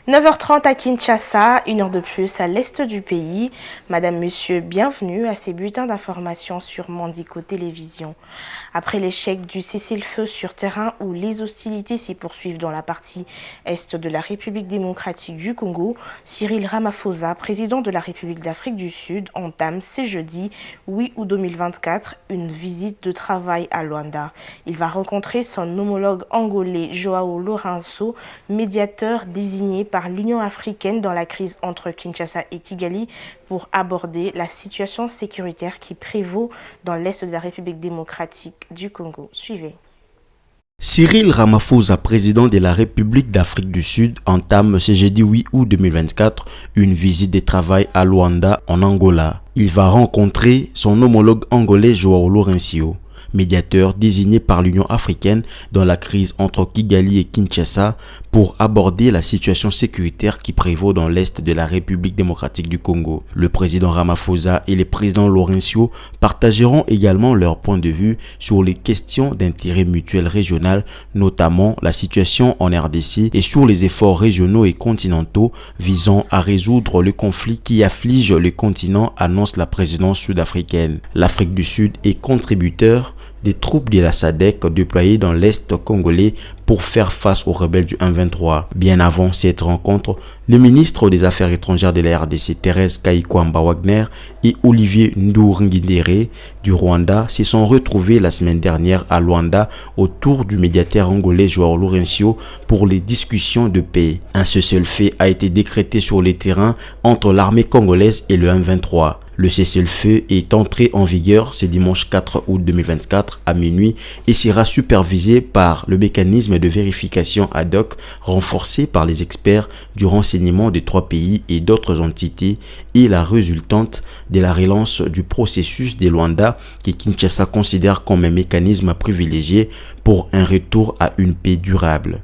9h30 à Kinshasa, une heure de plus à l'est du pays. Madame, Monsieur, bienvenue à ces bulletins d'information sur Mandico Télévision. Après l'échec du cessez-le-feu sur terrain où les hostilités s'y poursuivent dans la partie est de la République démocratique du Congo, Cyril Ramaphosa, président de la République d'Afrique du Sud, entame ce jeudi 8 août 2024 une visite de travail à Luanda. Il va rencontrer son homologue angolais Joao Lourenço, médiateur désigné par l'Union africaine dans la crise entre Kinshasa et Kigali pour aborder la situation sécuritaire qui prévaut dans l'est de la République démocratique du Congo. Suivez. Cyril Ramaphosa, président de la République d'Afrique du Sud, entame ce jeudi 8 août 2024 une visite de travail à Luanda, en Angola. Il va rencontrer son homologue angolais Joao Lourenço, médiateur désigné par l'Union africaine dans la crise entre Kigali et Kinshasa pour aborder la situation sécuritaire qui prévaut dans l'est de la République démocratique du Congo. Le président Ramaphosa et le président Lourenço partageront également leur point de vue sur les questions d'intérêt mutuel régional, notamment la situation en RDC et sur les efforts régionaux et continentaux visant à résoudre le conflit qui afflige le continent, annonce la présidence sud-africaine. L'Afrique du Sud est contributeur des troupes de la SADC déployées dans l'Est congolais pour faire face aux rebelles du M23. Bien avant cette rencontre, le ministre des Affaires étrangères de la RDC, Thérèse Kayikwamba Wagner, et Olivier Nduhungirehe du Rwanda se sont retrouvés la semaine dernière à Luanda autour du médiateur angolais Joao Lourenço pour les discussions de paix. Un cessez-le-feu a été décrété sur les terrains entre l'armée congolaise et le M23. Le cessez-le-feu est entré en vigueur ce dimanche 4 août 2024 à minuit et sera supervisé par le mécanisme de vérification ad hoc renforcé par les experts du renseignement des trois pays et d'autres entités et la résultante de la relance du processus de Luanda que Kinshasa considère comme un mécanisme privilégié pour un retour à une paix durable.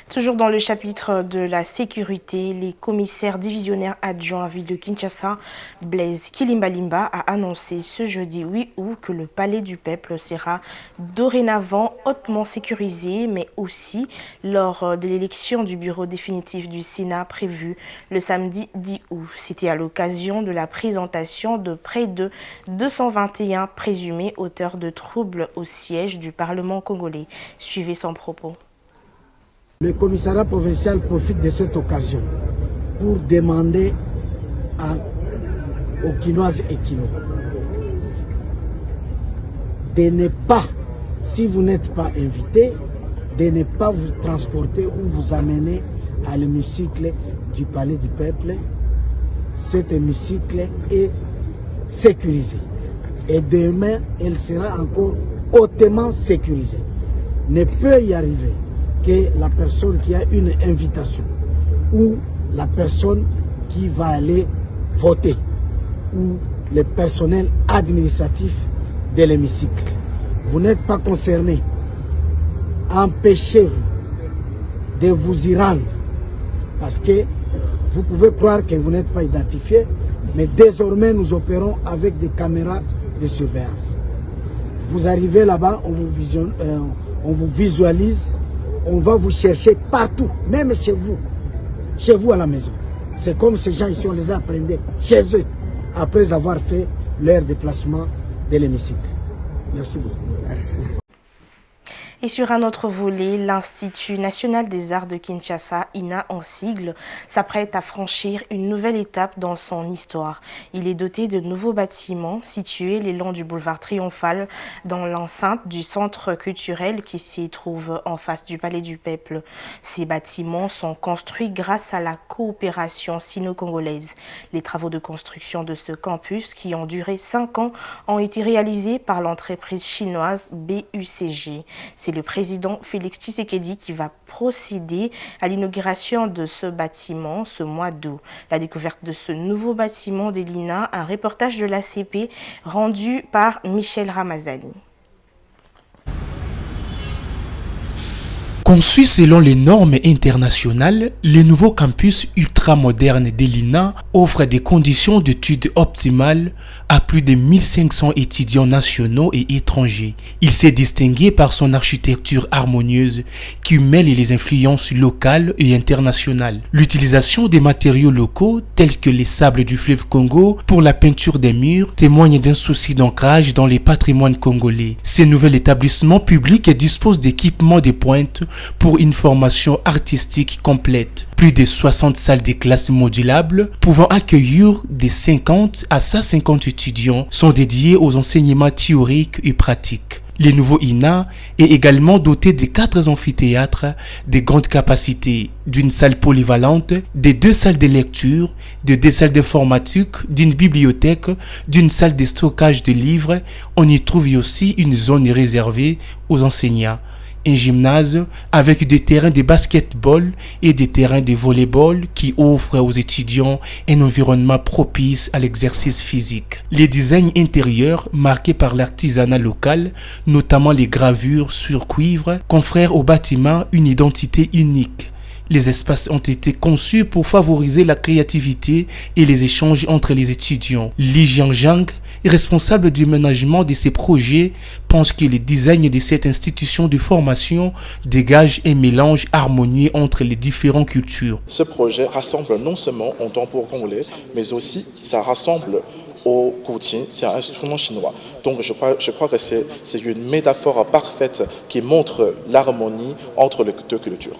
Toujours dans le chapitre de la sécurité, les commissaires divisionnaires adjoints à ville de Kinshasa, Blaise Kilimbalimba, a annoncé ce jeudi 8 août que le palais du peuple sera dorénavant hautement sécurisé, mais aussi lors de l'élection du bureau définitif du Sénat prévue le samedi 10 août. C'était à l'occasion de la présentation de près de 221 présumés auteurs de troubles au siège du Parlement congolais. Suivez son propos. Le commissariat provincial profite de cette occasion pour demander aux Kinoises et Kinois de ne pas, si vous n'êtes pas invité, de ne pas vous transporter ou vous amener à l'hémicycle du Palais du Peuple. Cet hémicycle est sécurisé et demain, elle sera encore hautement sécurisée. Ne peut y arriver que la personne qui a une invitation ou la personne qui va aller voter ou le personnel administratif de l'hémicycle. Vous n'êtes pas concerné. Empêchez-vous de vous y rendre parce que vous pouvez croire que vous n'êtes pas identifié, mais désormais nous opérons avec des caméras de surveillance. Vous arrivez là-bas, on vous visualise. On va vous chercher partout, même chez vous à la maison. C'est comme ces gens ici, on les a appréhendés chez eux, après avoir fait leur déplacement de l'hémicycle. Merci beaucoup. Merci. Et sur un autre volet, l'Institut national des arts de Kinshasa, INA en sigle, s'apprête à franchir une nouvelle étape dans son histoire. Il est doté de nouveaux bâtiments situés le long du boulevard Triomphal dans l'enceinte du centre culturel qui s'y trouve en face du Palais du Peuple. Ces bâtiments sont construits grâce à la coopération sino-congolaise. Les travaux de construction de ce campus, qui ont duré 5 ans, ont été réalisés par l'entreprise chinoise BUCG. C'est le président Félix Tshisekedi qui va procéder à l'inauguration de ce bâtiment ce mois d'août. La découverte de ce nouveau bâtiment de l'INA, un reportage de l'ACP rendu par Michel Ramazani. Conçu selon les normes internationales, les nouveaux campus ultramodernes de l'INA offrent des conditions d'études optimales à plus de 1500 étudiants nationaux et étrangers. Il s'est distingué par son architecture harmonieuse qui mêle les influences locales et internationales. L'utilisation des matériaux locaux tels que les sables du fleuve Congo pour la peinture des murs témoigne d'un souci d'ancrage dans les patrimoines congolais. Ce nouvel établissement public dispose d'équipements de pointe pour une formation artistique complète. Plus de 60 salles de classe modulables pouvant accueillir de 50 à 150 étudiants sont dédiées aux enseignements théoriques et pratiques. Le nouveau INA est également doté de 4 amphithéâtres de grande capacité, d'une salle polyvalente, de 2 salles de lecture, de 2 salles d'informatique, d'une bibliothèque, d'une salle de stockage de livres. On y trouve aussi une zone réservée aux enseignants. Un gymnase avec des terrains de basketball et des terrains de volleyball qui offrent aux étudiants un environnement propice à l'exercice physique. Les designs intérieurs marqués par l'artisanat local, notamment les gravures sur cuivre, confèrent au bâtiment une identité unique. Les espaces ont été conçus pour favoriser la créativité et les échanges entre les étudiants. Li Jianjiang, responsable du management de ces projets, pense que le design de cette institution de formation dégage un mélange harmonieux entre les différentes cultures. Ce projet rassemble non seulement en tambour congolais, mais aussi ça rassemble au goutin, c'est un instrument chinois. Donc je crois que c'est une métaphore parfaite qui montre l'harmonie entre les deux cultures.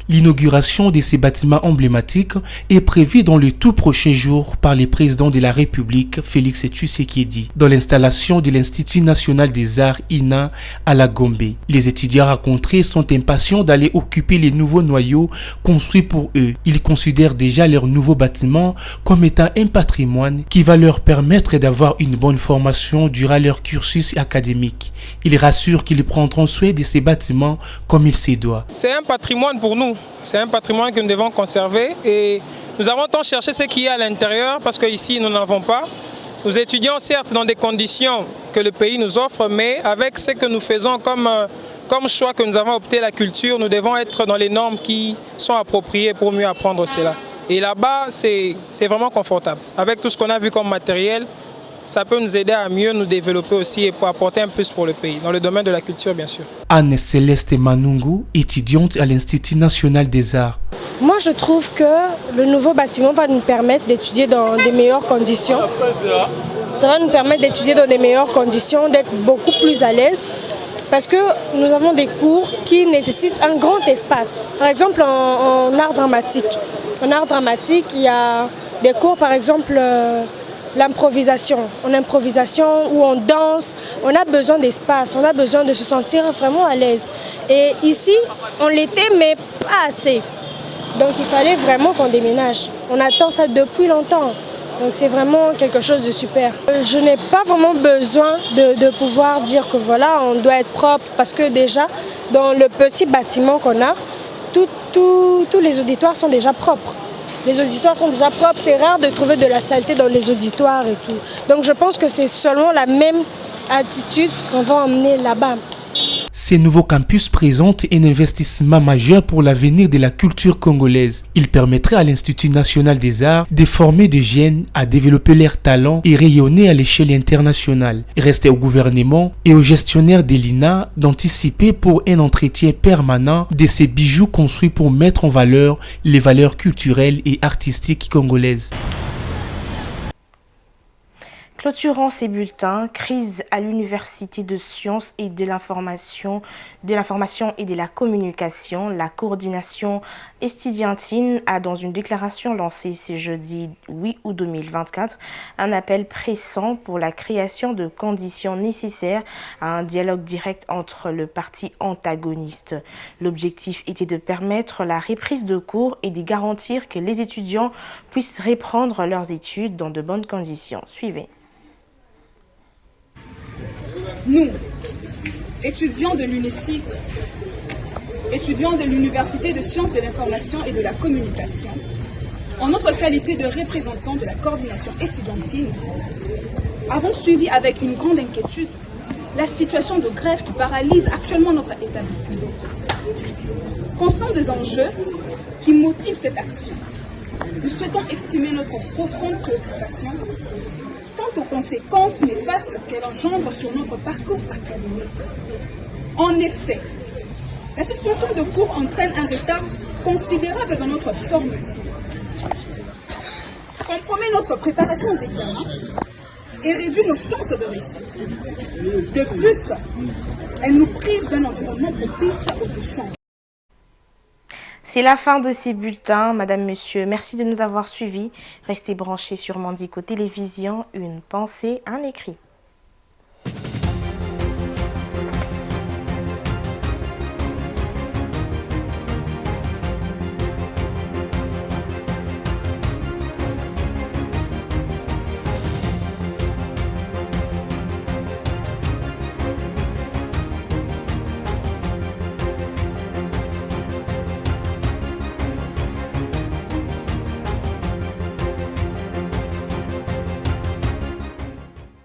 L'inauguration de ces bâtiments emblématiques est prévue dans le tout prochain jour par le président de la République, Félix Tshisekedi, dans l'installation de l'Institut national des arts INA à la Gombe. Les étudiants rencontrés sont impatients d'aller occuper les nouveaux noyaux construits pour eux. Ils considèrent déjà leur nouveau bâtiment comme étant un patrimoine qui va leur permettre d'avoir une bonne formation durant leur cursus académique. Ils rassurent qu'ils prendront soin de ces bâtiments comme il se doit. C'est un patrimoine pour nous. C'est un patrimoine que nous devons conserver et nous avons tant cherché ce qu'il y a à l'intérieur parce qu'ici nous n'avons pas. Nous étudions certes dans des conditions que le pays nous offre, mais avec ce que nous faisons comme choix que nous avons opté la culture, nous devons être dans les normes qui sont appropriées pour mieux apprendre cela. Et là-bas, c'est vraiment confortable. Avec tout ce qu'on a vu comme matériel, ça peut nous aider à mieux nous développer aussi et pour apporter un plus pour le pays, dans le domaine de la culture bien sûr. Anne-Céleste Manungu, étudiante à l'Institut national des arts. Moi je trouve que le nouveau bâtiment va nous permettre d'étudier dans des meilleures conditions. Ça va nous permettre d'étudier dans des meilleures conditions, d'être beaucoup plus à l'aise. Parce que nous avons des cours qui nécessitent un grand espace. Par exemple en art dramatique. En art dramatique, il y a des cours par exemple... l'improvisation. En improvisation où on danse, on a besoin d'espace, on a besoin de se sentir vraiment à l'aise. Et ici, on l'était, mais pas assez. Donc il fallait vraiment qu'on déménage. On attend ça depuis longtemps. Donc c'est vraiment quelque chose de super. Je n'ai pas vraiment besoin de pouvoir dire que voilà, on doit être propre. Parce que déjà, dans le petit bâtiment qu'on a, tous les auditoires sont déjà propres. Les auditoires sont déjà propres, c'est rare de trouver de la saleté dans les auditoires et tout. Donc je pense que c'est seulement la même attitude qu'on va emmener là-bas. Ces nouveaux campus présentent un investissement majeur pour l'avenir de la culture congolaise. Il permettrait à l'Institut national des arts de former des jeunes à développer leurs talents et rayonner à l'échelle internationale. Il reste au gouvernement et aux gestionnaires de l'INA d'anticiper pour un entretien permanent de ces bijoux construits pour mettre en valeur les valeurs culturelles et artistiques congolaises. Clôturant ces bulletins, crise à l'Université de sciences et de l'information et de la communication, la coordination estudiantine a dans une déclaration lancée ce jeudi 8 août 2024 un appel pressant pour la création de conditions nécessaires à un dialogue direct entre le parti antagoniste. L'objectif était de permettre la reprise de cours et de garantir que les étudiants puissent reprendre leurs études dans de bonnes conditions. Suivez. Nous, étudiants de l'UNICIC, étudiants de l'Université de sciences de l'information et de la communication, en notre qualité de représentants de la coordination estudiantine, avons suivi avec une grande inquiétude la situation de grève qui paralyse actuellement notre établissement. Conscients des enjeux qui motivent cette action, nous souhaitons exprimer notre profonde préoccupation quant aux conséquences néfastes qu'elle engendre sur notre parcours académique. En effet, la suspension de cours entraîne un retard considérable dans notre formation, compromet notre préparation aux examens et réduit nos chances de réussite. De plus, elle nous prive d'un environnement propice aux échanges. C'est la fin de ces bulletins. Madame, Monsieur, merci de nous avoir suivis. Restez branchés sur Mandico Télévision. Une pensée, un écrit.